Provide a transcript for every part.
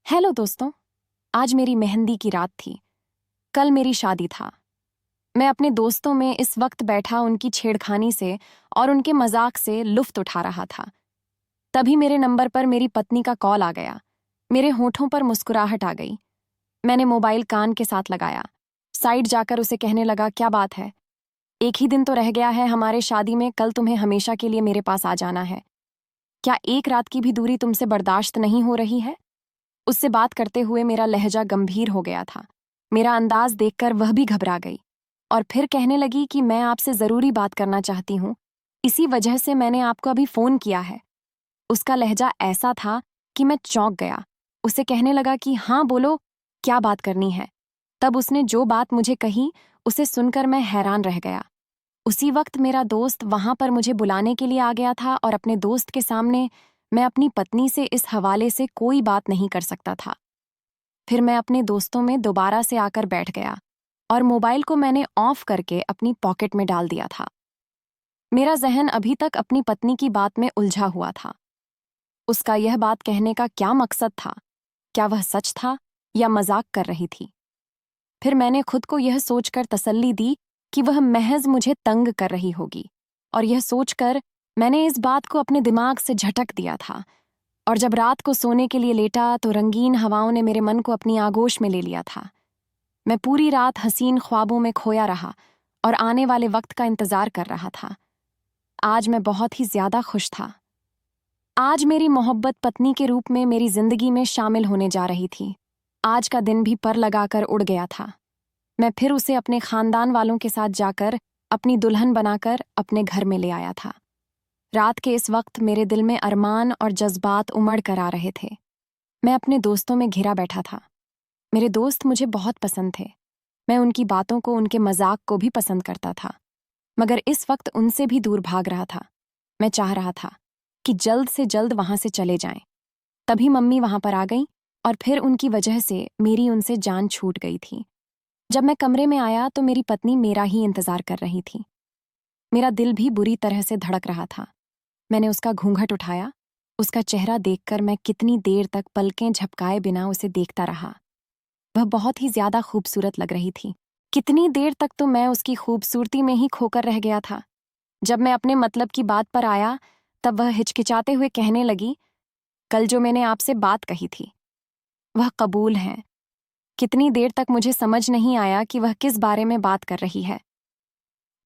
Hello दोस्तों। आज मेरी मेहंदी की रात थी। कल मेरी शादी था। मैं अपने दोस्तों में इस वक्त बैठा उनकी छेड़खानी से और उनके मजाक से लुफ्त उठा रहा था। तभी मेरे नंबर पर मेरी पत्नी का कॉल आ गया। मेरे होठों पर मुस्कुराहट आ गई। मैंने मोबाइल कान के साथ लगाया। साइड जाकर उसे कहने लगा, क्या बात है? एक ही दिन तो रह गया है हमारे शादी में। कल तुम्हें हमेशा के लिए मेरे पास आ जाना है। क्या एक रात की भी दूरी तुमसे बर्दाश्त नहीं हो रही है? उससे बात करते हुए मेरा लहजा गंभीर हो गया था। मेरा अंदाज देखकर वह भी घबरा गई और फिर कहने लगी कि मैं आपसे जरूरी बात करना चाहती हूँ। इसी वजह से मैंने आपको अभी फोन किया है। उसका लहजा ऐसा था कि मैं चौंक गया। उसे कहने लगा कि हाँ बोलो, क्या बात करनी है। तब उसने जो बात मुझे कही उसे सुनकर मैं हैरान रह गया। उसी वक्त मेरा दोस्त वहां पर मुझे बुलाने के लिए आ गया था और अपने दोस्त के सामने मैं अपनी पत्नी से इस हवाले से कोई बात नहीं कर सकता था। फिर मैं अपने दोस्तों में दोबारा से आकर बैठ गया और मोबाइल को मैंने ऑफ करके अपनी पॉकेट में डाल दिया था। मेरा जहन अभी तक अपनी पत्नी की बात में उलझा हुआ था। उसका यह बात कहने का क्या मकसद था? क्या वह सच था या मजाक कर रही थी? फिर मैंने खुद को यह सोचकर तसल्ली दी कि वह महज मुझे तंग कर रही होगी, और यह सोचकर मैंने इस बात को अपने दिमाग से झटक दिया था। और जब रात को सोने के लिए लेटा तो रंगीन हवाओं ने मेरे मन को अपनी आगोश में ले लिया था। मैं पूरी रात हसीन ख्वाबों में खोया रहा और आने वाले वक्त का इंतजार कर रहा था। आज मैं बहुत ही ज्यादा खुश था। आज मेरी मोहब्बत पत्नी के रूप में मेरी जिंदगी में शामिल होने जा रही थी। आज का दिन भी पर लगाकर उड़ गया था। मैं फिर उसे अपने खानदान वालों के साथ जाकर अपनी दुल्हन बनाकर अपने घर में ले आया था। रात के इस वक्त मेरे दिल में अरमान और जज्बात उमड़ कर आ रहे थे। मैं अपने दोस्तों में घिरा बैठा था। मेरे दोस्त मुझे बहुत पसंद थे। मैं उनकी बातों को, उनके मजाक को भी पसंद करता था, मगर इस वक्त उनसे भी दूर भाग रहा था। मैं चाह रहा था कि जल्द से जल्द वहां से चले जाएं। तभी मम्मी वहां पर आ गई और फिर उनकी वजह से मेरी उनसे जान छूट गई थी। जब मैं कमरे में आया तो मेरी पत्नी मेरा ही इंतजार कर रही थी। मेरा दिल भी बुरी तरह से धड़क रहा था। मैंने उसका घूंघट उठाया। उसका चेहरा देखकर मैं कितनी देर तक पलकें झपकाए बिना उसे देखता रहा। वह बहुत ही ज्यादा खूबसूरत लग रही थी। कितनी देर तक तो मैं उसकी खूबसूरती में ही खोकर रह गया था। जब मैं अपने मतलब की बात पर आया तब वह हिचकिचाते हुए कहने लगी, कल जो मैंने आपसे बात कही थी वह कबूल है। कितनी देर तक मुझे समझ नहीं आया कि वह किस बारे में बात कर रही है।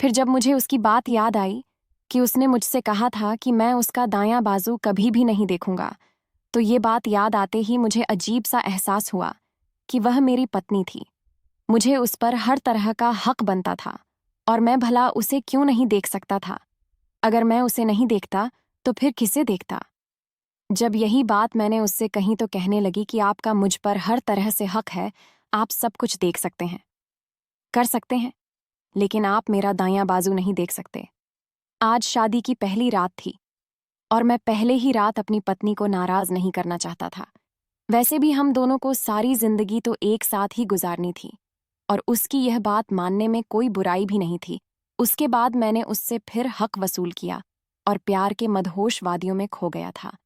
फिर जब मुझे उसकी बात याद आई कि उसने मुझसे कहा था कि मैं उसका दायां बाजू कभी भी नहीं देखूंगा, तो ये बात याद आते ही मुझे अजीब सा एहसास हुआ कि वह मेरी पत्नी थी। मुझे उस पर हर तरह का हक बनता था और मैं भला उसे क्यों नहीं देख सकता था? अगर मैं उसे नहीं देखता तो फिर किसे देखता? जब यही बात मैंने उससे कही तो कहने लगी कि आपका मुझ पर हर तरह से हक है। आप सब कुछ देख सकते हैं, कर सकते हैं, लेकिन आप मेरा दायां बाजू नहीं देख सकते। आज शादी की पहली रात थी और मैं पहले ही रात अपनी पत्नी को नाराज नहीं करना चाहता था। वैसे भी हम दोनों को सारी जिंदगी तो एक साथ ही गुजारनी थी और उसकी यह बात मानने में कोई बुराई भी नहीं थी। उसके बाद मैंने उससे फिर हक वसूल किया और प्यार के मदहोश वादियों में खो गया था।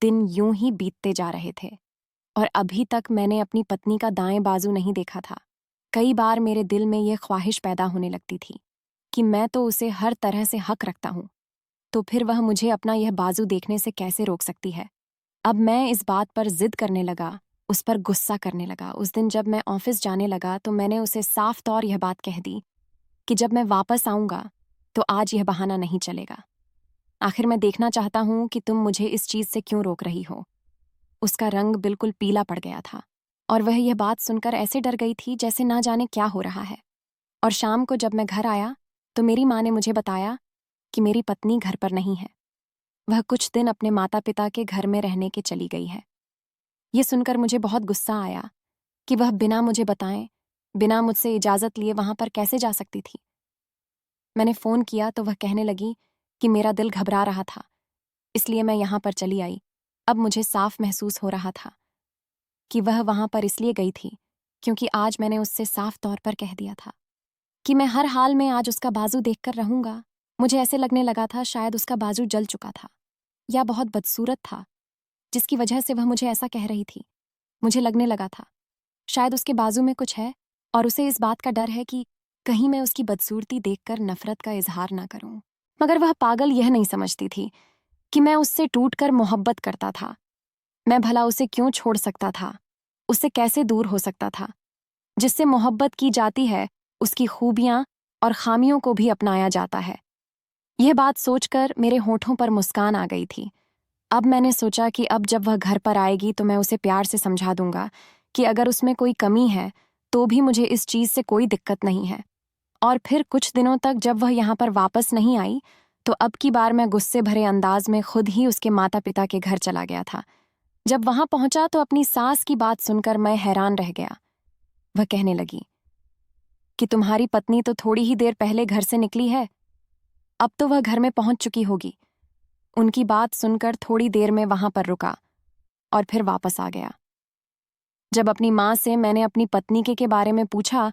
दिन यूं ही बीतते जा रहे थे और अभी तक मैंने अपनी पत्नी का दाएं बाजू नहीं देखा था। कई बार मेरे दिल में यह ख्वाहिश पैदा होने लगती थी कि मैं तो उसे हर तरह से हक रखता हूँ, तो फिर वह मुझे अपना यह बाजू देखने से कैसे रोक सकती है? अब मैं इस बात पर जिद करने लगा, उस पर गुस्सा करने लगा। उस दिन जब मैं ऑफिस जाने लगा तो मैंने उसे साफ तौर यह बात कह दी कि जब मैं वापस आऊंगा तो आज यह बहाना नहीं चलेगा। आखिर मैं देखना चाहता हूं कि तुम मुझे इस चीज से क्यों रोक रही हो। उसका रंग बिल्कुल पीला पड़ गया था और वह यह बात सुनकर ऐसे डर गई थी जैसे ना जाने क्या हो रहा है। और शाम को जब मैं घर आया तो मेरी माँ ने मुझे बताया कि मेरी पत्नी घर पर नहीं है। वह कुछ दिन अपने माता पिता के घर में रहने के चली गई है। ये सुनकर मुझे बहुत गुस्सा आया कि वह बिना मुझे बताएं, बिना मुझसे इजाजत लिए वहां पर कैसे जा सकती थी। मैंने फोन किया तो वह कहने लगी कि मेरा दिल घबरा रहा था, इसलिए मैं यहां पर चली आई। अब मुझे साफ महसूस हो रहा था कि वह वहां पर इसलिए गई थी क्योंकि आज मैंने उससे साफ तौर पर कह दिया था कि मैं हर हाल में आज उसका बाजू देखकर रहूंगा। मुझे ऐसे लगने लगा था शायद उसका बाजू जल चुका था या बहुत बदसूरत था, जिसकी वजह से वह मुझे ऐसा कह रही थी। मुझे लगने लगा था शायद उसके बाजू में कुछ है और उसे इस बात का डर है कि कहीं मैं उसकी बदसूरती देखकर नफरत का इजहार ना करूं। मगर वह पागल यह नहीं समझती थी कि मैं उससे टूटकर मोहब्बत करता था। मैं भला उसे क्यों छोड़ सकता था, उससे कैसे दूर हो सकता था। जिससे मोहब्बत की जाती है उसकी खूबियां और खामियों को भी अपनाया जाता है। यह बात सोचकर मेरे होठों पर मुस्कान आ गई थी। अब मैंने सोचा कि अब जब वह घर पर आएगी तो मैं उसे प्यार से समझा दूंगा कि अगर उसमें कोई कमी है तो भी मुझे इस चीज से कोई दिक्कत नहीं है। और फिर कुछ दिनों तक जब वह यहाँ पर वापस नहीं आई तो अब की बार मैं गुस्से भरे अंदाज में खुद ही उसके माता पिता के घर चला गया था। जब वहां पहुंचा तो अपनी सास की बात सुनकर मैं हैरान रह गया। वह कहने लगी कि तुम्हारी पत्नी तो थोड़ी ही देर पहले घर से निकली है, अब तो वह घर में पहुंच चुकी होगी। उनकी बात सुनकर थोड़ी देर में वहां पर रुका और फिर वापस आ गया। जब अपनी माँ से मैंने अपनी पत्नी के बारे में पूछा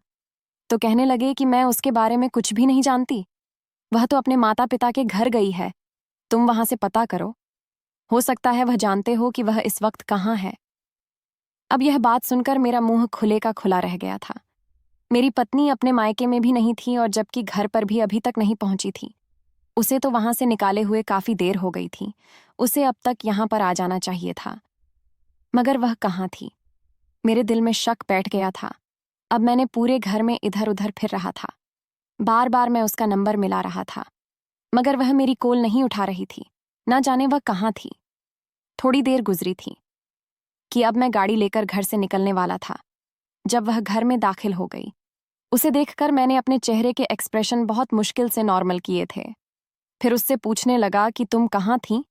तो कहने लगे कि मैं उसके बारे में कुछ भी नहीं जानती, वह तो अपने माता पिता के घर गई है, तुम वहां से पता करो, हो सकता है वह जानते हो कि वह इस वक्त कहाँ है। अब यह बात सुनकर मेरा मुंह खुले का खुला रह गया था। मेरी पत्नी अपने मायके में भी नहीं थी और जबकि घर पर भी अभी तक नहीं पहुंची थी। उसे तो वहां से निकाले हुए काफी देर हो गई थी, उसे अब तक यहां पर आ जाना चाहिए था। मगर वह कहाँ थी? मेरे दिल में शक बैठ गया था। अब मैंने पूरे घर में इधर उधर फिर रहा था। बार बार मैं उसका नंबर मिला रहा था मगर वह मेरी कॉल नहीं उठा रही थी। ना जाने वह कहाँ थी। थोड़ी देर गुजरी थी कि अब मैं गाड़ी लेकर घर से निकलने वाला था जब वह घर में दाखिल हो गई। उसे देखकर मैंने अपने चेहरे के एक्सप्रेशन बहुत मुश्किल से नॉर्मल किए थे। फिर उससे पूछने लगा कि तुम कहाँ थी,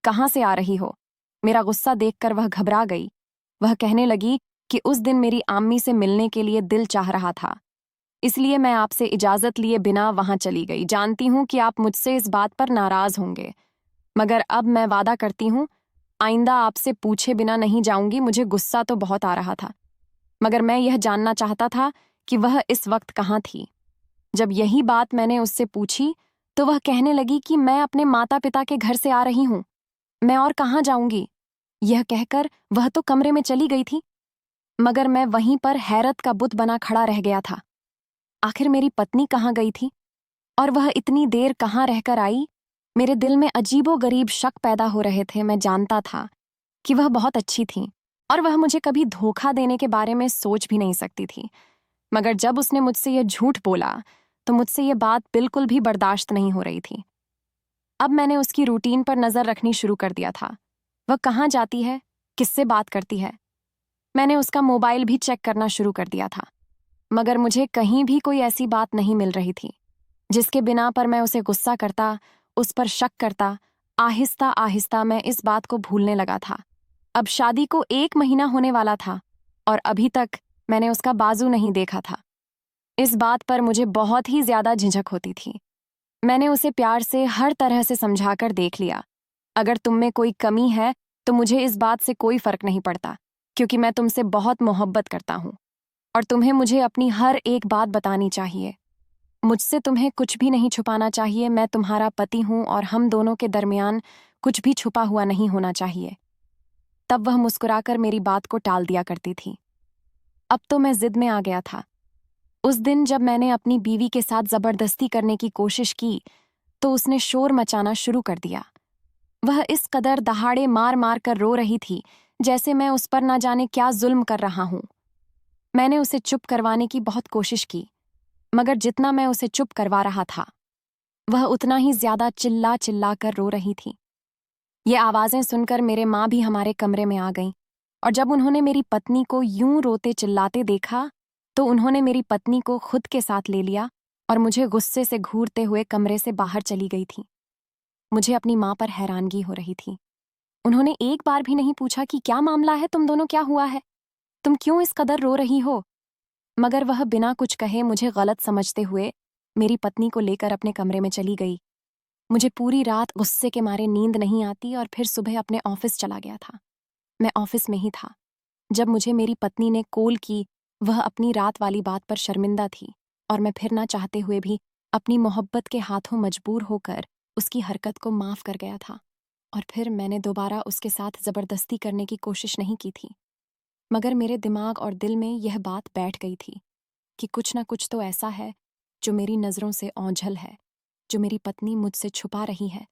कहाँ से आ रही हो। मेरा गुस्सा देखकर वह घबरा गई। वह कहने लगी कि उस दिन मेरी आम्मी से मिलने के लिए दिल चाह रहा था, इसलिए मैं आपसे इजाजत लिए बिना वहां चली गई। जानती हूं कि आप मुझसे इस बात पर नाराज होंगे, मगर अब मैं वादा करती हूं आइंदा आपसे पूछे बिना नहीं जाऊंगी। मुझे गुस्सा तो बहुत आ रहा था मगर मैं यह जानना चाहता था कि वह इस वक्त कहाँ थी। जब यही बात मैंने उससे पूछी तो वह कहने लगी कि मैं अपने माता पिता के घर से आ रही हूं, मैं और कहाँ जाऊंगी। यह कहकर वह तो कमरे में चली गई थी मगर मैं वहीं पर हैरत का बुत बना खड़ा रह गया था। आखिर मेरी पत्नी कहाँ गई थी और वह इतनी देर कहाँ रहकर आई। मेरे दिल में अजीबो गरीब शक पैदा हो रहे थे। मैं जानता था कि वह बहुत अच्छी थी और वह मुझे कभी धोखा देने के बारे में सोच भी नहीं सकती थी। मगर जब उसने मुझसे यह झूठ बोला तो मुझसे यह बात बिल्कुल भी बर्दाश्त नहीं हो रही थी। अब मैंने उसकी रूटीन पर नजर रखनी शुरू कर दिया था। वह कहाँ जाती है, किससे बात करती है। मैंने उसका मोबाइल भी चेक करना शुरू कर दिया था मगर मुझे कहीं भी कोई ऐसी बात नहीं मिल रही थी जिसके बिना पर मैं उसे गुस्सा करता, उस पर शक करता। आहिस्ता आहिस्ता मैं इस बात को भूलने लगा था। अब शादी को 1 महीना होने वाला था और अभी तक मैंने उसका बाजू नहीं देखा था। इस बात पर मुझे बहुत ही ज्यादा झिझक होती थी। मैंने उसे प्यार से हर तरह से समझाकर देख लिया। अगर तुम में कोई कमी है तो मुझे इस बात से कोई फर्क नहीं पड़ता, क्योंकि मैं तुमसे बहुत मोहब्बत करता हूं और तुम्हें मुझे अपनी हर एक बात बतानी चाहिए। मुझसे तुम्हें कुछ भी नहीं छुपाना चाहिए। मैं तुम्हारा पति हूं और हम दोनों के दरमियान कुछ भी छुपा हुआ नहीं होना चाहिए। तब वह मुस्कुराकर मेरी बात को टाल दिया करती थी। अब तो मैं जिद में आ गया था। उस दिन जब मैंने अपनी बीवी के साथ जबरदस्ती करने की कोशिश की तो उसने शोर मचाना शुरू कर दिया। वह इस कदर दहाड़े मार मार कर रो रही थी जैसे मैं उस पर ना जाने क्या जुल्म कर रहा हूं। मैंने उसे चुप करवाने की बहुत कोशिश की मगर जितना मैं उसे चुप करवा रहा था वह उतना ही ज्यादा चिल्ला चिल्ला कर रो रही थी। ये आवाजें सुनकर मेरे माँ भी हमारे कमरे में आ गईं और जब उन्होंने मेरी पत्नी को यूं रोते चिल्लाते देखा तो उन्होंने मेरी पत्नी को खुद के साथ ले लिया और मुझे गुस्से से घूरते हुए कमरे से बाहर चली गई थी। मुझे अपनी माँ पर हैरानगी हो रही थी। उन्होंने एक बार भी नहीं पूछा कि क्या मामला है, तुम दोनों क्या हुआ है, तुम क्यों इस कदर रो रही हो। मगर वह बिना कुछ कहे मुझे गलत समझते हुए मेरी पत्नी को लेकर अपने कमरे में चली गई। मुझे पूरी रात गुस्से के मारे नींद नहीं आती और फिर सुबह अपने ऑफिस चला गया था। मैं ऑफिस में ही था जब मुझे मेरी पत्नी ने कॉल की। वह अपनी रात वाली बात पर शर्मिंदा थी और मैं फिर ना चाहते हुए भी अपनी मोहब्बत के हाथों मजबूर होकर उसकी हरकत को माफ कर गया था और फिर मैंने दोबारा उसके साथ जबरदस्ती करने की कोशिश नहीं की थी। मगर मेरे दिमाग और दिल में यह बात बैठ गई थी कि कुछ ना कुछ तो ऐसा है जो मेरी नज़रों से ओझल है, जो मेरी पत्नी मुझसे छुपा रही है।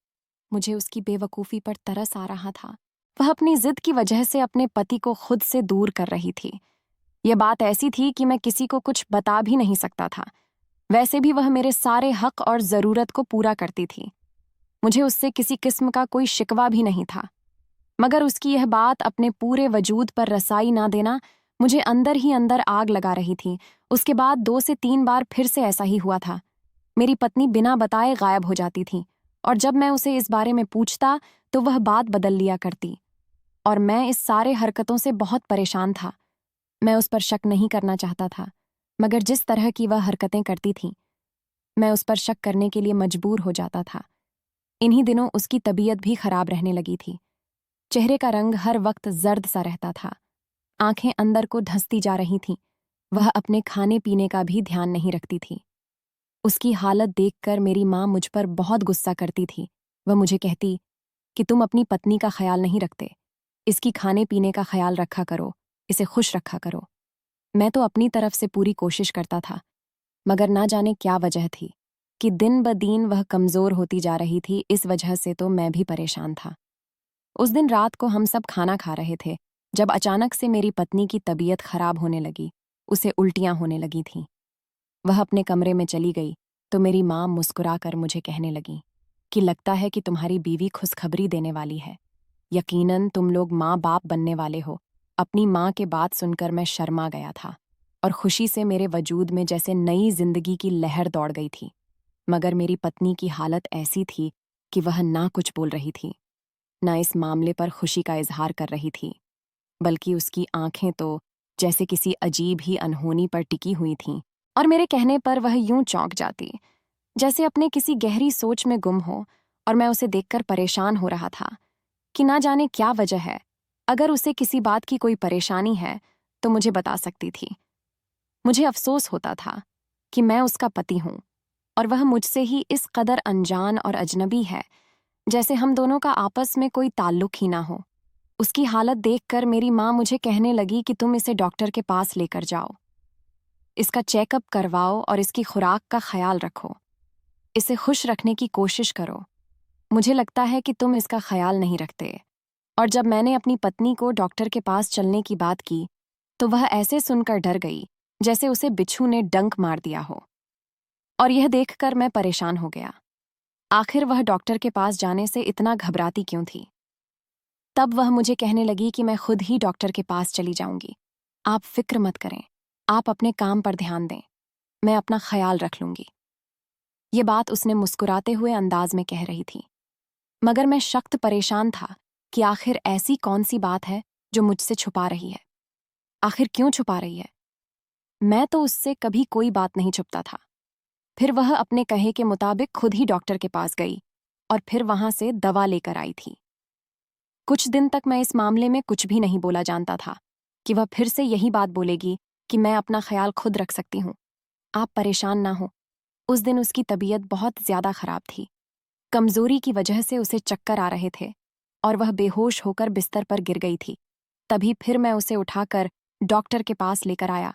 मुझे उसकी बेवकूफ़ी पर तरस आ रहा था। वह अपनी जिद की वजह से अपने पति को खुद से दूर कर रही थी। यह बात ऐसी थी कि मैं किसी को कुछ बता भी नहीं सकता था। वैसे भी वह मेरे सारे हक और ज़रूरत को पूरा करती थी। मुझे उससे किसी किस्म का कोई शिकवा भी नहीं था। मगर उसकी यह बात अपने पूरे वजूद पर रसाई ना देना मुझे अंदर ही अंदर आग लगा रही थी। उसके बाद 2 से 3 बार फिर से ऐसा ही हुआ था। मेरी पत्नी बिना बताए गायब हो जाती थी और जब मैं उसे इस बारे में पूछता तो वह बात बदल लिया करती और मैं इस सारे हरकतों से बहुत परेशान था। मैं उस पर शक नहीं करना चाहता था, मगर जिस तरह की वह हरकतें करती थी, मैं उस पर शक करने के लिए मजबूर हो जाता था। इन्हीं दिनों उसकी तबीयत भी खराब रहने लगी थी। चेहरे का रंग हर वक्त जर्द सा रहता था। आंखें अंदर को धंसती जा रही थीं। वह अपने खाने पीने का भी ध्यान नहीं रखती थी। उसकी हालत देखकर मेरी माँ मुझ पर बहुत गुस्सा करती थी। वह मुझे कहती कि तुम अपनी पत्नी का ख्याल नहीं रखते, इसकी खाने पीने का ख्याल रखा करो, इसे खुश रखा करो। मैं तो अपनी तरफ से पूरी कोशिश करता था, मगर ना जाने क्या वजह थी कि दिन ब दिन वह कमज़ोर होती जा रही थी। इस वजह से तो मैं भी परेशान था। उस दिन रात को हम सब खाना खा रहे थे जब अचानक से मेरी पत्नी की तबीयत खराब होने लगी। उसे उल्टियां होने लगी थीं। वह अपने कमरे में चली गई तो मेरी माँ मुस्कुराकर मुझे कहने लगी कि लगता है कि तुम्हारी बीवी खुशखबरी देने वाली है। यकीनन तुम लोग माँ बाप बनने वाले हो। अपनी माँ के बात सुनकर मैं शर्मा गया था और खुशी से मेरे वजूद में जैसे नई जिंदगी की लहर दौड़ गई थी। मगर मेरी पत्नी की हालत ऐसी थी कि वह ना कुछ बोल रही थी, ना इस मामले पर खुशी का इजहार कर रही थी, बल्कि उसकी आंखें तो जैसे किसी अजीब ही अनहोनी पर टिकी हुई थीं और मेरे कहने पर वह यूं चौंक जाती, जैसे अपने किसी गहरी सोच में गुम हो। और मैं उसे देखकर परेशान हो रहा था कि ना जाने क्या वजह है। अगर उसे किसी बात की कोई परेशानी है तो मुझे बता सकती थी। मुझे अफसोस होता था कि मैं उसका पति हूं और वह मुझसे ही इस कदर अनजान और अजनबी है, जैसे हम दोनों का आपस में कोई ताल्लुक ही ना हो। उसकी हालत देखकर मेरी माँ मुझे कहने लगी कि तुम इसे डॉक्टर के पास लेकर जाओ, इसका चेकअप करवाओ और इसकी खुराक का ख्याल रखो, इसे खुश रखने की कोशिश करो। मुझे लगता है कि तुम इसका ख्याल नहीं रखते। और जब मैंने अपनी पत्नी को डॉक्टर के पास चलने की बात की तो वह ऐसे सुनकर डर गई जैसे उसे बिच्छू ने डंक मार दिया हो। और यह देखकर मैं परेशान हो गया। आखिर वह डॉक्टर के पास जाने से इतना घबराती क्यों थी? तब वह मुझे कहने लगी कि मैं खुद ही डॉक्टर के पास चली जाऊंगी। आप फिक्र मत करें, आप अपने काम पर ध्यान दें, मैं अपना ख्याल रख लूंगी। ये बात उसने मुस्कुराते हुए अंदाज में कह रही थी, मगर मैं सख्त परेशान था कि आखिर ऐसी कौन सी बात है जो मुझसे छुपा रही है। आखिर क्यों छुपा रही है? मैं तो उससे कभी कोई बात नहीं छुपता था। फिर वह अपने कहे के मुताबिक खुद ही डॉक्टर के पास गई और फिर वहां से दवा लेकर आई थी। कुछ दिन तक मैं इस मामले में कुछ भी नहीं बोला जानता था कि वह फिर से यही बात बोलेगी कि मैं अपना ख्याल खुद रख सकती हूँ। आप परेशान ना हो। उस दिन उसकी तबीयत बहुत ज्यादा खराब थी। कमजोरी की वजह से उसे चक्कर आ रहे थे और वह बेहोश होकर बिस्तर पर गिर गई थी। तभी फिर मैं उसे उठाकर डॉक्टर के पास लेकर आया।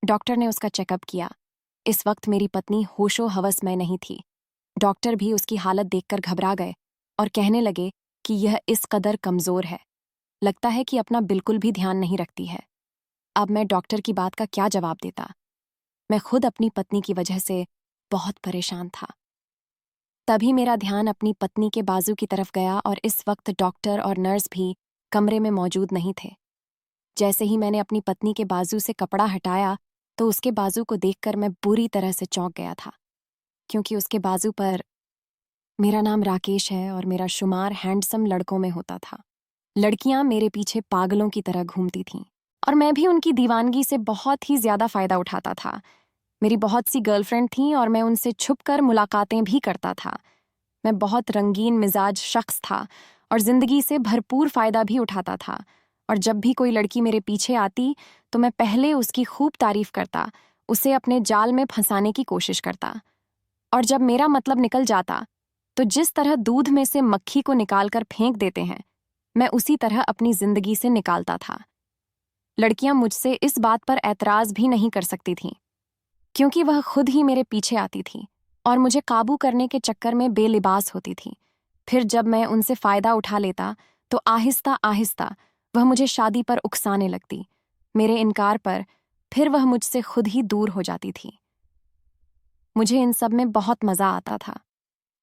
डॉक्टर ने उसका चेकअप किया। इस वक्त मेरी पत्नी होशो हवस में नहीं थी। डॉक्टर भी उसकी हालत देखकर घबरा गए और कहने लगे कि यह इस कदर कमजोर है, लगता है कि अपना बिल्कुल भी ध्यान नहीं रखती है। अब मैं डॉक्टर की बात का क्या जवाब देता? मैं खुद अपनी पत्नी की वजह से बहुत परेशान था। तभी मेरा ध्यान अपनी पत्नी के बाजू की तरफ गया और इस वक्त डॉक्टर और नर्स भी कमरे में मौजूद नहीं थे। जैसे ही मैंने अपनी पत्नी के बाजू से कपड़ा हटाया तो उसके बाजू को देखकर मैं बुरी तरह से चौंक गया था, क्योंकि उसके बाजू पर मेरा नाम राकेश है और मेरा शुमार हैंडसम लड़कों में होता था। लड़कियां मेरे पीछे पागलों की तरह घूमती थीं और मैं भी उनकी दीवानगी से बहुत ही ज्यादा फायदा उठाता था। मेरी बहुत सी गर्लफ्रेंड थीं और मैं उनसे छुपकर मुलाकातें भी करता था। मैं बहुत रंगीन मिजाज शख्स था और जिंदगी से भरपूर फायदा भी उठाता था। और जब भी कोई लड़की मेरे पीछे आती तो मैं पहले उसकी खूब तारीफ करता, उसे अपने जाल में फंसाने की कोशिश करता। और जब मेरा मतलब निकल जाता तो जिस तरह दूध में से मक्खी को निकालकर फेंक देते हैं, मैं उसी तरह अपनी जिंदगी से निकालता था। लड़कियां मुझसे इस बात पर ऐतराज भी नहीं कर सकती थीं, क्योंकि वह खुद ही मेरे पीछे आती थी और मुझे काबू करने के चक्कर में बेलिबास होती थी। फिर जब मैं उनसे फायदा उठा लेता तो आहिस्ता आहिस्ता वह मुझे शादी पर उकसाने लगती। मेरे इनकार पर फिर वह मुझसे खुद ही दूर हो जाती थी। मुझे इन सब में बहुत मजा आता था।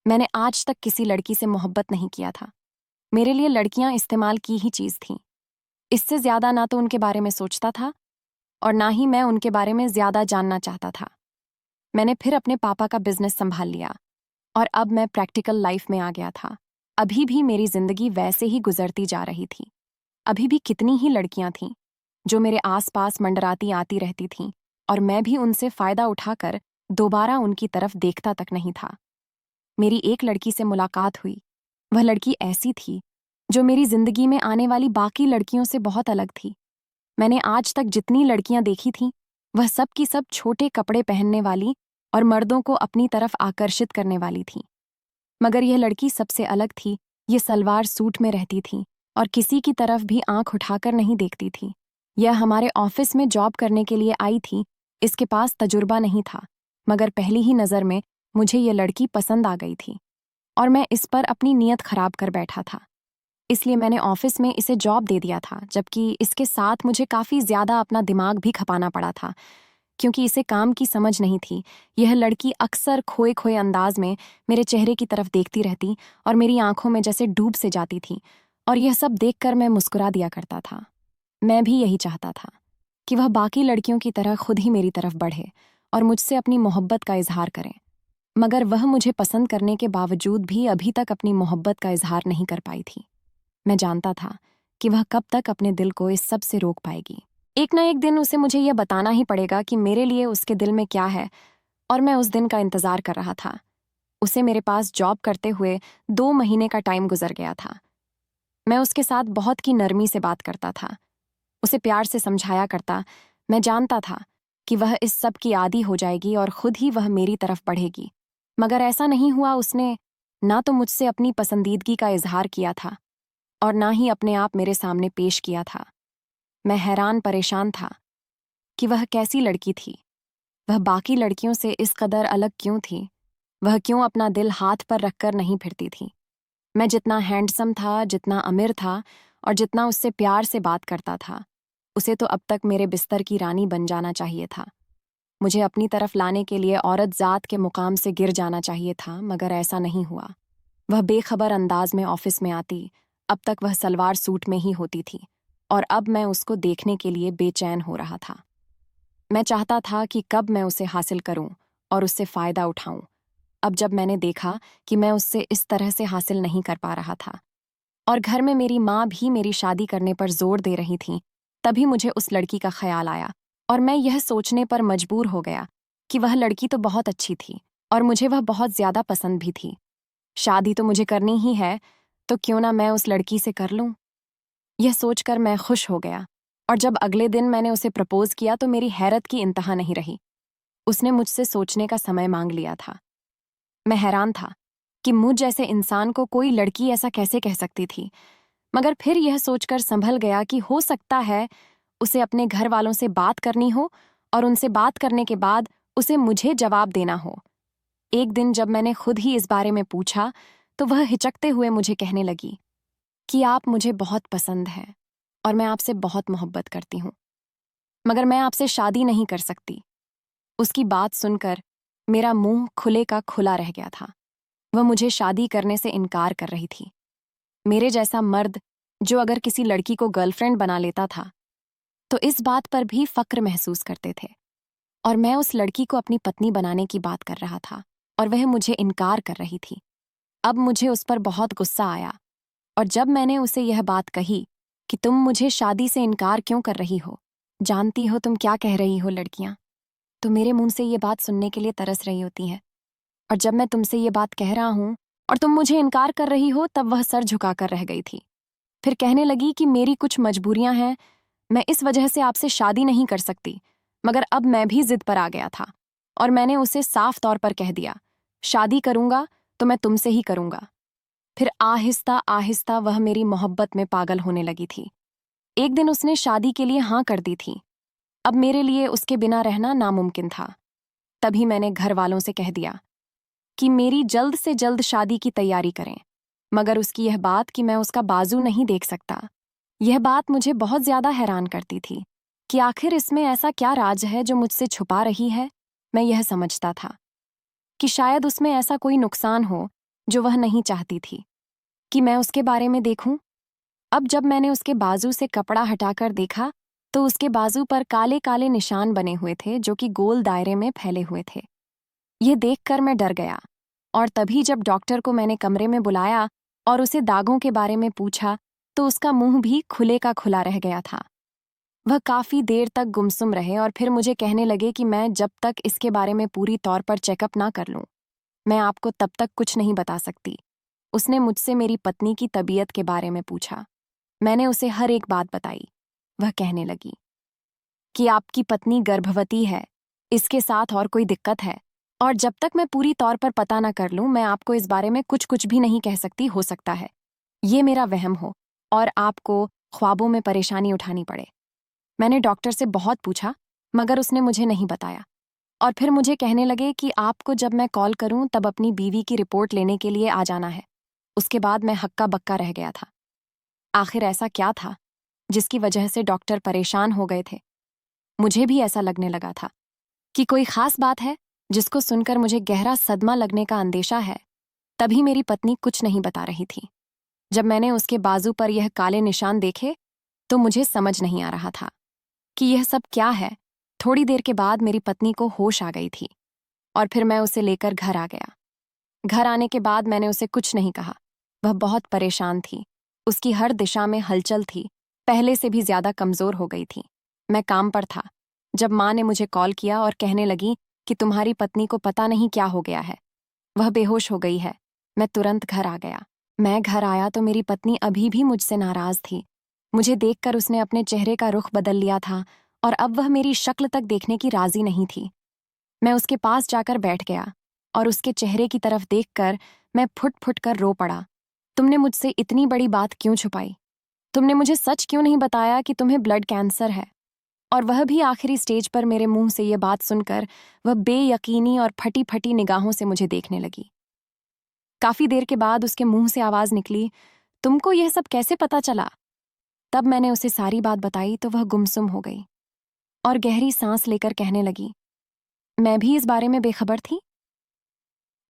मैंने आज तक किसी लड़की से मोहब्बत नहीं किया था। मेरे लिए लड़कियां इस्तेमाल की ही चीज थीं। इससे ज्यादा ना तो उनके बारे में सोचता था और ना ही मैं उनके बारे में ज्यादा जानना चाहता था। मैंने फिर अपने पापा का बिजनेस संभाल लिया और अब मैं प्रैक्टिकल लाइफ में आ गया था। अभी भी मेरी जिंदगी वैसे ही गुजरती जा रही थी। अभी भी कितनी ही लड़कियां थीं जो मेरे आसपास मंडराती आती रहती थीं और मैं भी उनसे फायदा उठाकर दोबारा उनकी तरफ देखता तक नहीं था। मेरी एक लड़की से मुलाकात हुई। वह लड़की ऐसी थी जो मेरी जिंदगी में आने वाली बाकी लड़कियों से बहुत अलग थी। मैंने आज तक जितनी लड़कियां देखी थीं, वह सब की सब छोटे कपड़े पहनने वाली और मर्दों को अपनी तरफ आकर्षित करने वाली थीं। मगर यह लड़की सबसे अलग थी। ये सलवार सूट में रहती थी और किसी की तरफ भी आंख उठाकर नहीं देखती थी। यह हमारे ऑफिस में जॉब करने के लिए आई थी। इसके पास तजुर्बा नहीं था, मगर पहली ही नज़र में मुझे यह लड़की पसंद आ गई थी और मैं इस पर अपनी नीयत खराब कर बैठा था। इसलिए मैंने ऑफिस में इसे जॉब दे दिया था, जबकि इसके साथ मुझे काफ़ी ज़्यादा अपना दिमाग भी खपाना पड़ा था, क्योंकि इसे काम की समझ नहीं थी। यह लड़की अक्सर खोए खोए अंदाज में मेरे चेहरे की तरफ देखती रहती और मेरी आंखों में जैसे डूब से जाती थी, और यह सब देखकर मैं मुस्कुरा दिया करता था। मैं भी यही चाहता था कि वह बाकी लड़कियों की तरह खुद ही मेरी तरफ बढ़े और मुझसे अपनी मोहब्बत का इजहार करे। मगर वह मुझे पसंद करने के बावजूद भी अभी तक अपनी मोहब्बत का इजहार नहीं कर पाई थी। मैं जानता था कि वह कब तक अपने दिल को इस सब से रोक पाएगी। एक ना एक दिन उसे मुझे यह बताना ही पड़ेगा कि मेरे लिए उसके दिल में क्या है, और मैं उस दिन का इंतजार कर रहा था। उसे मेरे पास जॉब करते हुए 2 महीने का टाइम गुजर गया था। मैं उसके साथ बहुत की नरमी से बात करता था, उसे प्यार से समझाया करता। मैं जानता था कि वह इस सब की आदी हो जाएगी और खुद ही वह मेरी तरफ बढ़ेगी, मगर ऐसा नहीं हुआ। उसने ना तो मुझसे अपनी पसंदीदगी का इजहार किया था और ना ही अपने आप मेरे सामने पेश किया था। मैं हैरान परेशान था कि वह कैसी लड़की थी। वह बाकी लड़कियों से इस कदर अलग क्यों थी? वह क्यों अपना दिल हाथ पर रखकर नहीं फिरती थी? मैं जितना हैंडसम था, जितना अमीर था और जितना उससे प्यार से बात करता था, उसे तो अब तक मेरे बिस्तर की रानी बन जाना चाहिए था। मुझे अपनी तरफ लाने के लिए औरत जात के मुकाम से गिर जाना चाहिए था, मगर ऐसा नहीं हुआ। वह बेखबर अंदाज में ऑफिस में आती। अब तक वह सलवार सूट में ही होती थी और अब मैं उसको देखने के लिए बेचैन हो रहा था। मैं चाहता था कि कब मैं उसे हासिल करूं और उससे फायदा उठाऊं। अब जब मैंने देखा कि मैं उससे इस तरह से हासिल नहीं कर पा रहा था और घर में मेरी माँ भी मेरी शादी करने पर जोर दे रही थी, तभी मुझे उस लड़की का ख्याल आया और मैं यह सोचने पर मजबूर हो गया कि वह लड़की तो बहुत अच्छी थी और मुझे वह बहुत ज्यादा पसंद भी थी। शादी तो मुझे करनी ही है, तो क्यों ना मैं उस लड़की से कर लूं। यह सोचकर मैं खुश हो गया और जब अगले दिन मैंने उसे प्रपोज किया तो मेरी हैरत की इंतहा नहीं रही। उसने मुझसे सोचने का समय मांग लिया था। मैं हैरान था कि मुझ जैसे इंसान को कोई लड़की ऐसा कैसे कह सकती थी, मगर फिर यह सोचकर संभल गया कि हो सकता है उसे अपने घर वालों से बात करनी हो और उनसे बात करने के बाद उसे मुझे जवाब देना हो। एक दिन जब मैंने खुद ही इस बारे में पूछा तो वह हिचकते हुए मुझे कहने लगी कि आप मुझे बहुत पसंद हैं और मैं आपसे बहुत मोहब्बत करती हूँ, मगर मैं आपसे शादी नहीं कर सकती। उसकी बात सुनकर मेरा मुंह खुले का खुला रह गया था। वह मुझे शादी करने से इनकार कर रही थी। मेरे जैसा मर्द जो अगर किसी लड़की को गर्लफ्रेंड बना लेता था तो इस बात पर भी फक्र महसूस करते थे, और मैं उस लड़की को अपनी पत्नी बनाने की बात कर रहा था और वह मुझे इनकार कर रही थी। अब मुझे उस पर बहुत गुस्सा आया और जब मैंने उसे यह बात कही कि तुम मुझे शादी से इनकार क्यों कर रही हो, जानती हो तुम क्या कह रही हो लड़कियां, तो मेरे मुंह से ये बात सुनने के लिए तरस रही होती हैं। और जब मैं तुमसे ये बात कह रहा हूं और तुम मुझे इनकार कर रही हो, तब वह सर झुकाकर रह गई थी। फिर कहने लगी कि मेरी कुछ मजबूरियां हैं, मैं इस वजह से आपसे शादी नहीं कर सकती। मगर अब मैं भी जिद पर आ गया था और मैंने उसे साफ तौर पर कह दिया, शादी करूंगा तो मैं तुमसे ही करूंगा। फिर आहिस्ता आहिस्ता वह मेरी मोहब्बत में पागल होने लगी थी। एक दिन उसने शादी के लिए हाँ कर दी थी। अब मेरे लिए उसके बिना रहना नामुमकिन था। तभी मैंने घर वालों से कह दिया कि मेरी जल्द से जल्द शादी की तैयारी करें, मगर उसकी यह बात कि मैं उसका बाजू नहीं देख सकता, यह बात मुझे बहुत ज्यादा हैरान करती थी कि आखिर इसमें ऐसा क्या राज है जो मुझसे छुपा रही है। मैं यह समझता था कि शायद उसमें ऐसा कोई नुकसान हो जो वह नहीं चाहती थी कि मैं उसके बारे में देखूं। अब जब मैंने उसके बाजू से कपड़ा हटाकर देखा तो उसके बाजू पर काले काले निशान बने हुए थे जो कि गोल दायरे में फैले हुए थे। ये देखकर मैं डर गया और तभी जब डॉक्टर को मैंने कमरे में बुलाया और उसे दागों के बारे में पूछा तो उसका मुंह भी खुले का खुला रह गया था। वह काफी देर तक गुमसुम रहे और फिर मुझे कहने लगे कि मैं जब तक इसके बारे में पूरी तौर पर चेकअप ना कर लूं, मैं आपको तब तक कुछ नहीं बता सकती। उसने मुझसे मेरी पत्नी की तबीयत के बारे में पूछा। मैंने उसे हर एक बात बताई। वह कहने लगी कि आपकी पत्नी गर्भवती है, इसके साथ और कोई दिक्कत है, और जब तक मैं पूरी तौर पर पता ना कर लूं मैं आपको इस बारे में कुछ भी नहीं कह सकती। हो सकता है ये मेरा वहम हो और आपको ख्वाबों में परेशानी उठानी पड़े। मैंने डॉक्टर से बहुत पूछा मगर उसने मुझे नहीं बताया और फिर मुझे कहने लगे कि आपको जब मैं कॉल करूं तब अपनी बीवी की रिपोर्ट लेने के लिए आ जाना है। उसके बाद मैं हक्का बक्का रह गया था। आखिर ऐसा क्या था जिसकी वजह से डॉक्टर परेशान हो गए थे। मुझे भी ऐसा लगने लगा था कि कोई खास बात है जिसको सुनकर मुझे गहरा सदमा लगने का अंदेशा है। तभी मेरी पत्नी कुछ नहीं बता रही थी। जब मैंने उसके बाजू पर यह काले निशान देखे तो मुझे समझ नहीं आ रहा था कि यह सब क्या है। थोड़ी देर के बाद मेरी पत्नी को होश आ गई थी और फिर मैं उसे लेकर घर आ गया। घर आने के बाद मैंने उसे कुछ नहीं कहा। वह बहुत परेशान थी। उसकी हर दिशा में हलचल थी, पहले से भी ज्यादा कमजोर हो गई थी। मैं काम पर था जब माँ ने मुझे कॉल किया और कहने लगी कि तुम्हारी पत्नी को पता नहीं क्या हो गया है, वह बेहोश हो गई है। मैं तुरंत घर आ गया। मैं घर आया तो मेरी पत्नी अभी भी मुझसे नाराज थी। मुझे देखकर उसने अपने चेहरे का रुख बदल लिया था और अब वह मेरी शक्ल तक देखने की राजी नहीं थी। मैं उसके पास जाकर बैठ गया और उसके चेहरे की तरफ देखकर मैं फुट फुट कर रो पड़ा। तुमने मुझसे इतनी बड़ी बात क्यों छुपाई? तुमने मुझे सच क्यों नहीं बताया कि तुम्हें ब्लड कैंसर है? और वह भी आखिरी स्टेज पर मेरे मुंह से ये बात सुनकर वह बेयकीनी और फटी फटी निगाहों से मुझे देखने लगी। काफी देर के बाद उसके मुंह से आवाज निकली, तुमको यह सब कैसे पता चला? तब मैंने उसे सारी बात बताई तो वह गुमसुम हो गई और गहरी सांस लेकर कहने लगी, मैं भी इस बारे में बेखबर थी।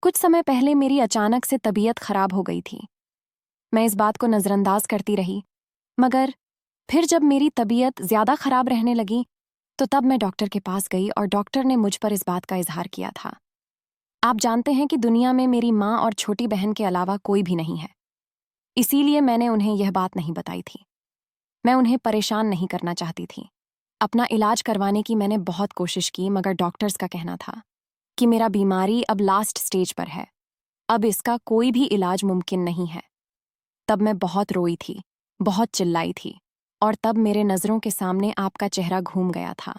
कुछ समय पहले मेरी अचानक से तबीयत खराब हो गई थी। मैं इस बात को नजरअंदाज करती रही, मगर फिर जब मेरी तबीयत ज्यादा खराब रहने लगी तो तब मैं डॉक्टर के पास गई और डॉक्टर ने मुझ पर इस बात का इजहार किया था। आप जानते हैं कि दुनिया में मेरी माँ और छोटी बहन के अलावा कोई भी नहीं है, इसीलिए मैंने उन्हें यह बात नहीं बताई थी। मैं उन्हें परेशान नहीं करना चाहती थी। अपना इलाज करवाने की मैंने बहुत कोशिश की मगर डॉक्टर्स का कहना था कि मेरा बीमारी अब लास्ट स्टेज पर है, अब इसका कोई भी इलाज मुमकिन नहीं है। तब मैं बहुत रोई थी, बहुत चिल्लाई थी और तब मेरे नज़रों के सामने आपका चेहरा घूम गया था।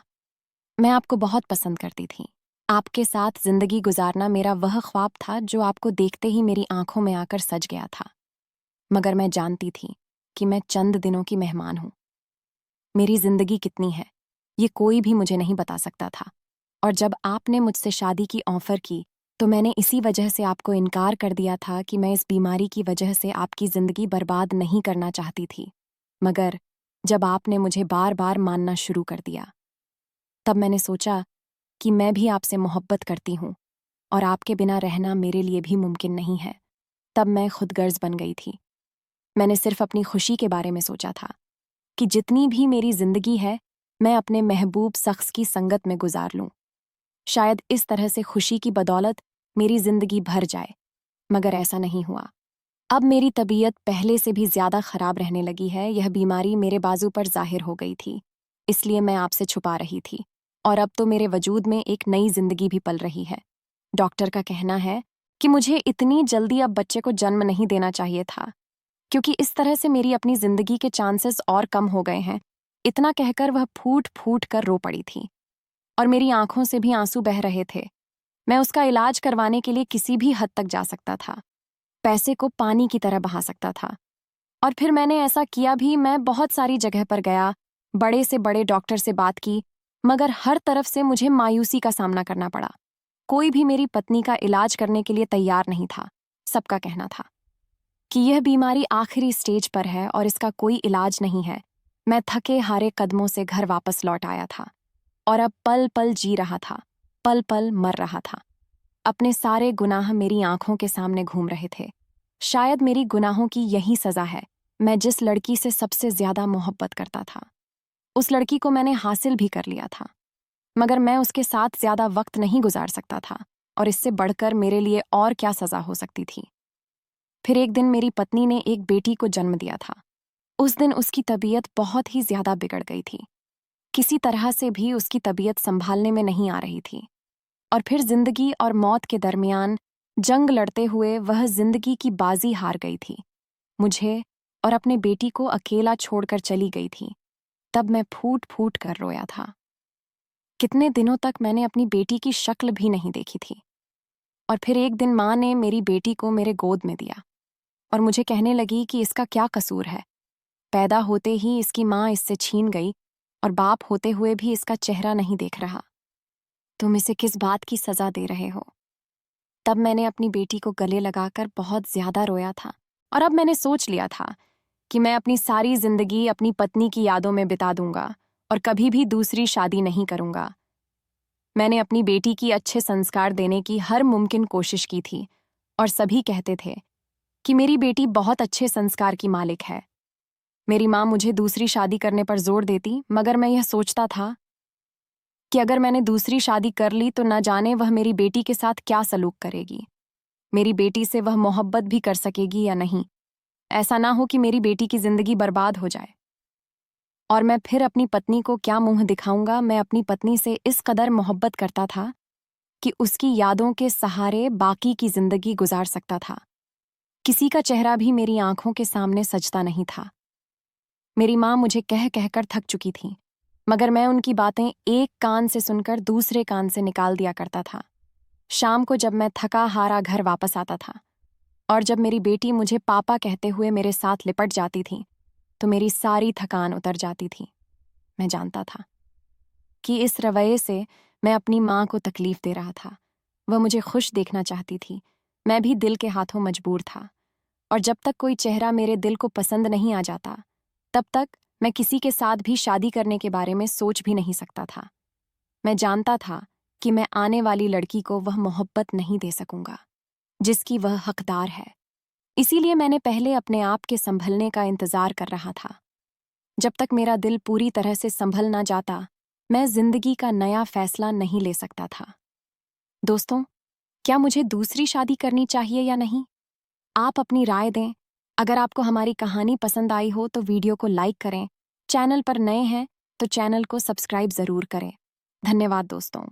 मैं आपको बहुत पसंद करती थी। आपके साथ जिंदगी गुजारना मेरा वह ख्वाब था जो आपको देखते ही मेरी आंखों में आकर सज गया था। मगर मैं जानती थी कि मैं चंद दिनों की मेहमान हूं। मेरी जिंदगी कितनी है ये कोई भी मुझे नहीं बता सकता था। और जब आपने मुझसे शादी की ऑफर की तो मैंने इसी वजह से आपको इनकार कर दिया था कि मैं इस बीमारी की वजह से आपकी जिंदगी बर्बाद नहीं करना चाहती थी। मगर जब आपने मुझे बार बार मानना शुरू कर दिया तब मैंने सोचा कि मैं भी आपसे मोहब्बत करती हूँ और आपके बिना रहना मेरे लिए भी मुमकिन नहीं है। तब मैं खुदगर्ज बन गई थी। मैंने सिर्फ अपनी खुशी के बारे में सोचा था कि जितनी भी मेरी जिंदगी है मैं अपने महबूब शख्स की संगत में गुजार लूं। शायद इस तरह से खुशी की बदौलत मेरी जिंदगी भर जाए, मगर ऐसा नहीं हुआ। अब मेरी तबीयत पहले से भी ज्यादा खराब रहने लगी है। यह बीमारी मेरे बाजू पर जाहिर हो गई थी, इसलिए मैं आपसे छुपा रही थी और अब तो मेरे वजूद में एक नई जिंदगी भी पल रही है। डॉक्टर का कहना है कि मुझे इतनी जल्दी अब बच्चे को जन्म नहीं देना चाहिए था, क्योंकि इस तरह से मेरी अपनी जिंदगी के चांसेस और कम हो गए हैं। इतना कहकर वह फूट फूट कर रो पड़ी थी और मेरी आंखों से भी आंसू बह रहे थे। मैं उसका इलाज करवाने के लिए किसी भी हद तक जा सकता था, पैसे को पानी की तरह बहा सकता था और फिर मैंने ऐसा किया भी। मैं बहुत सारी जगह पर गया, बड़े से बड़े डॉक्टर से बात की, मगर हर तरफ से मुझे मायूसी का सामना करना पड़ा। कोई भी मेरी पत्नी का इलाज करने के लिए तैयार नहीं था। सबका कहना था कि यह बीमारी आखिरी स्टेज पर है और इसका कोई इलाज नहीं है। मैं थके हारे कदमों से घर वापस लौट आया था और अब पल पल जी रहा था, पल पल मर रहा था। अपने सारे गुनाह मेरी आंखों के सामने घूम रहे थे। शायद मेरी गुनाहों की यही सजा है। मैं जिस लड़की से सबसे ज्यादा मोहब्बत करता था, उस लड़की को मैंने हासिल भी कर लिया था, मगर मैं उसके साथ ज्यादा वक्त नहीं गुजार सकता था, और इससे बढ़कर मेरे लिए और क्या सजा हो सकती थी। फिर एक दिन मेरी पत्नी ने एक बेटी को जन्म दिया था। उस दिन उसकी तबीयत बहुत ही ज्यादा बिगड़ गई थी। किसी तरह से भी उसकी तबीयत संभालने में नहीं आ रही थी, और फिर जिंदगी और मौत के दरमियान जंग लड़ते हुए वह जिंदगी की बाजी हार गई थी। मुझे और अपने बेटी को अकेला छोड़कर चली गई थी। तब मैं फूट फूट कर रोया था। कितने दिनों तक मैंने अपनी बेटी की शक्ल भी नहीं देखी थी। और फिर एक दिन माँ ने मेरी बेटी को मेरे गोद में दिया और मुझे कहने लगी कि इसका क्या कसूर है। पैदा होते ही इसकी माँ इससे छीन गई और बाप होते हुए भी इसका चेहरा नहीं देख रहा। तुम इसे किस बात की सजा दे रहे हो? तब मैंने अपनी बेटी को गले लगाकर बहुत ज्यादा रोया था, और अब मैंने सोच लिया था कि मैं अपनी सारी जिंदगी अपनी पत्नी की यादों में बिता दूंगा और कभी भी दूसरी शादी नहीं करूंगा। मैंने अपनी बेटी की अच्छे संस्कार देने की हर मुमकिन कोशिश की थी, और सभी कहते थे कि मेरी बेटी बहुत अच्छे संस्कार की मालिक है। मेरी माँ मुझे दूसरी शादी करने पर जोर देती, मगर मैं यह सोचता था कि अगर मैंने दूसरी शादी कर ली तो न जाने वह मेरी बेटी के साथ क्या सलूक करेगी। मेरी बेटी से वह मोहब्बत भी कर सकेगी या नहीं। ऐसा ना हो कि मेरी बेटी की जिंदगी बर्बाद हो जाए। और मैं फिर अपनी पत्नी को क्या मुंह दिखाऊंगा? मैं अपनी पत्नी से इस कदर मोहब्बत करता था कि उसकी यादों के सहारे बाकी की जिंदगी गुजार सकता था। किसी का चेहरा भी मेरी आंखों के सामने सजता नहीं था। मेरी माँ मुझे कह कहकर थक चुकी थी, मगर मैं उनकी बातें एक कान से सुनकर दूसरे कान से निकाल दिया करता था। शाम को जब मैं थका हारा घर वापस आता था और जब मेरी बेटी मुझे पापा कहते हुए मेरे साथ लिपट जाती थी, तो मेरी सारी थकान उतर जाती थी। मैं जानता था कि इस रवैये से मैं अपनी माँ को तकलीफ दे रहा था। वह मुझे खुश देखना चाहती थी, मैं भी दिल के हाथों मजबूर था। और जब तक कोई चेहरा मेरे दिल को पसंद नहीं आ जाता, तब तक मैं किसी के साथ भी शादी करने के बारे में सोच भी नहीं सकता था। मैं जानता था कि मैं आने वाली लड़की को वह मोहब्बत नहीं दे सकूंगा जिसकी वह हकदार है। इसीलिए मैंने पहले अपने आप के संभलने का इंतजार कर रहा था। जब तक मेरा दिल पूरी तरह से संभल ना जाता, मैं जिंदगी का नया फैसला नहीं ले सकता था। दोस्तों, क्या मुझे दूसरी शादी करनी चाहिए या नहीं? आप अपनी राय दें। अगर आपको हमारी कहानी पसंद आई हो तो वीडियो को लाइक करें। चैनल पर नए हैं तो चैनल को सब्सक्राइब जरूर करें। धन्यवाद दोस्तों।